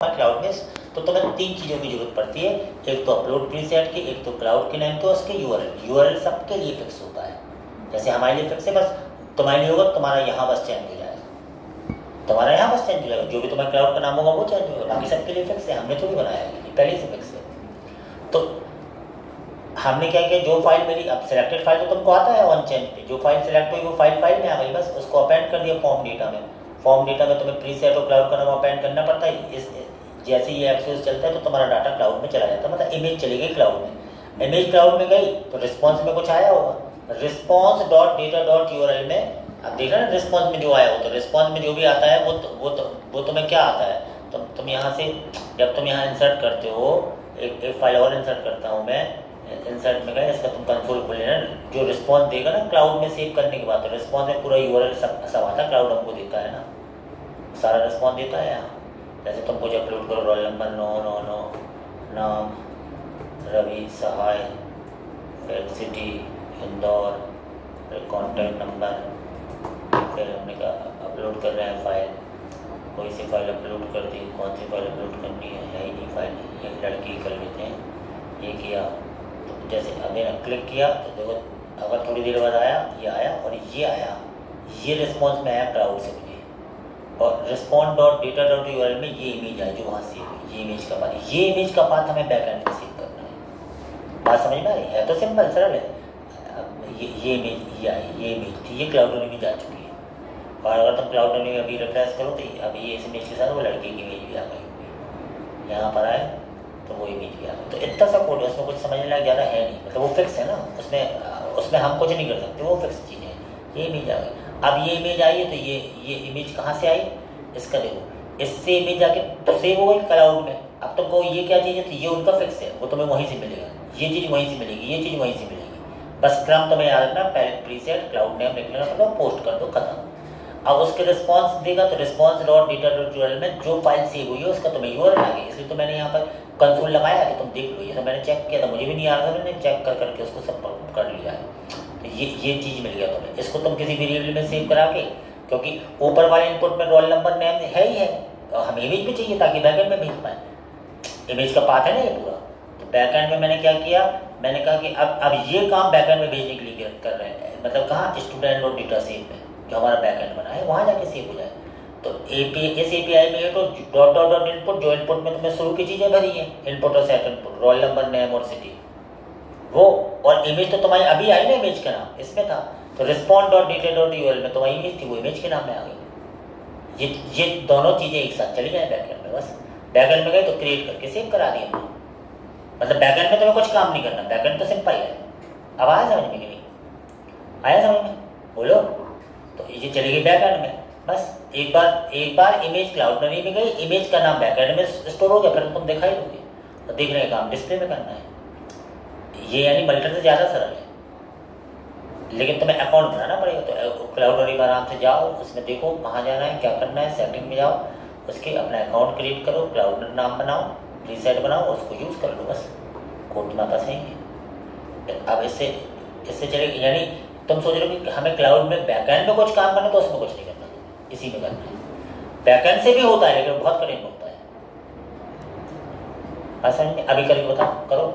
Cloud में तो तुम्हें तीन चीज़ों की जरूरत पड़ती है। एक तो अपलोड प्रीसेट की, एक तो क्लाउड के नेम, तो उसके यूआरएल सबके लिए फिक्स होता है। जैसे हमारे लिए फिक्स है, बस तुम्हारे लिए होगा तुम्हारा यहाँ बस चेंज हो जाएगा, तुम्हारा यहाँ बस चेंज हो जाएगा, जो भी तुम्हारे क्लाउड का नाम होगा वो चेंज होगा, बाकी सबके लिए फिक्स है। हमने थोड़ी बनाया है, पहले से फिक्स है। तो हमने क्या किया, जो फाइल मेरी अब सिलेक्टेड फाइल तो तुमको आता है ऑन चेंज पे, जो फाइल सिलेक्ट हुई वो फाइल में आ गई, बस उसको अपेंड कर दिया फॉर्म डेटा में। फॉर्म डेटा में तुम्हें प्रीसेट और क्लाउड का नाम अपेंड करना पड़ता है। जैसे ये एक्सेस चलता है तो तुम्हारा डाटा क्लाउड में चला जाता है, मतलब इमेज चली गई क्लाउड में। इमेज क्लाउड में गई तो रिस्पॉन्स में कुछ आया होगा, response dot data dot URL में। अब देखा ना रिस्पॉन्स में जो आया हो, तो रिस्पॉन्स में जो भी आता है वो तुम्हें क्या आता है, तुम यहाँ से जब तुम यहाँ इंसर्ट करते हो, एक फाइल और इंसर्ट करता हूँ मैं, इंसर्ट में गए, इसका तुम कंसोल खोल लेना, जो रिस्पॉन्स देगा ना क्लाउड में सेव करने के बाद, तो रिस्पॉन्स में पूरा यूआरएल सब आता है, क्लाउड हमको देता है ना, सारा रिस्पॉन्स देता है यहाँ। जैसे तुम कुछ अपलोड करो, रोल नंबर 999, नाम रवि सहाय, फिर सिटी इंदौर, फिर कॉन्टैक्ट नंबर, फिर हमने कहा अपलोड कर रहे हैं फाइल, कोई सी फाइल अपलोड कर दी, कौन सी फाइल अपलोड करनी है ही नहीं फाइल, ये लड़की कर लेते हैं, ये किया। तो जैसे अभी क्लिक किया तो देखो, अगर थोड़ी देर बाद आया, ये आया और ये आया, ये रिस्पॉन्स में आया क्लाउड से, और respond dot data dot URL में ये इमेज है जो वहाँ सेव है, ये इमेज का पाथ, ये इमेज का पाथ हमें बैकएंड में सेव करना है। बात समझ में आ रही है? तो सिंपल सरल है। ये इमेज ये आई, ये इमेज थी, ये क्लाउड में जा चुकी है, और अगर तुम क्लाउड में अभी रिफ्रेश करो तो अभी ये इस इमेज के साथ वो लड़के की इमेज भी आ गई, यहाँ पर आए तो वो इमेज भी आ गई। तो इतना सा कोड है, उसमें कुछ समझने लायक ज़्यादा है नहीं, मतलब वो फिक्स है ना, उसमें हम कुछ नहीं कर सकते, वो फिक्स चीज़ है। ये इमेज आ गई, अब ये इमेज आई है तो ये इमेज कहाँ से आई, इसका देखो, इससे इमेज जाके तो सेव हो गई क्लाउड में। अब तुमको ये क्या चीज़ है, तो ये उनका फिक्स है, वो तुम्हें वहीं से मिलेगा, ये चीज़ वहीं से मिलेगी, ये चीज़ वहीं से मिलेगी। बस क्रम तुम्हें याद रखना, पहले प्रीसेट क्लाउड नेम लिख लेना, मतलब पोस्ट कर दो, खत्म। अब उसके रिस्पॉन्स देगा तो response dot data dot URL में जो फाइल सेव हुई है उसका तुम्हें यूआरएल आ गई, इसलिए तो मैंने यहाँ पर कंसोल लगाया कि तुम देख लो। ये तो मैंने चेक किया था, मुझे भी नहीं आ रहा था, मैंने चेक कर करके उसको सब कर लिया है। तो ये चीज़ मिल गया तुम्हें, इसको तुम किसी वेरिएबल में सेव करा के, क्योंकि ऊपर वाले इनपुट में रोल नंबर नेम है ही है, और हमें इमेज भी चाहिए ताकि बैकएंड में भेज पाए, इमेज का पाथ है ना ये पूरा। तो बैकएंड में मैंने क्या किया, मैंने कहा कि अब ये काम बैकएंड में भेजने के लिए कर रहे हैं, मतलब कहाँ, स्टूडेंट डॉट डेटा सेव में जो हमारा बैकएंड बना है वहाँ जाके सेव हो जाए। तो इस एपीआई में तो डॉट डॉट डॉट इनपुट, जो इनपुट में तुमने शुरू की चीज़ें भरी है, इनपुट और set input, roll number name और सिटी, वो, और इमेज तो तुम्हारी अभी आई ना, इमेज का नाम इसमें था, तो respond dot data dot URL में तुम्हारी इमेज थी, वो इमेज के नाम में आ गई। ये दोनों चीज़ें एक साथ चली जाए बैकएंड में, बस बैकएंड में गए तो क्रिएट करके सेव करा दिया हमने। मतलब बैकएंड में तुम्हें कुछ काम नहीं करना, बैकएंड तो सिंपल है। अब आया समझ में कि नहीं आया समझ में, बोलो। तो ये चली गई बैकएंड में, बस एक बार इमेज क्लाउड में गई, इमेज का नाम बैकएंड में स्टोर हो गया, फिर तुम दिखाई दोगे, तो देखने का काम डिस्प्ले में करना है। ये यानी मल्टर से ज़्यादा सरल है, लेकिन तुम्हें अकाउंट बनाना पड़ेगा। तो क्लाउड में आराम से जाओ, उसमें देखो कहाँ जाना है, क्या करना है, सेटिंग में जाओ, उसके अपना अकाउंट क्रिएट करो, क्लाउड नाम बनाओ, प्रीसेट बनाओ, उसको यूज़ कर लो, बस कोड तुम्हारे पास है। अब इससे चलेगी, यानी तुम सोच रहे हो कि हमें क्लाउड में बैकएंड में कुछ काम करना, तो उसमें कुछ नहीं करना, इसी में करना है। बैकएंड से भी होता है लेकिन बहुत कठिन होता है। समझ में? अभी करके बताओ, करो।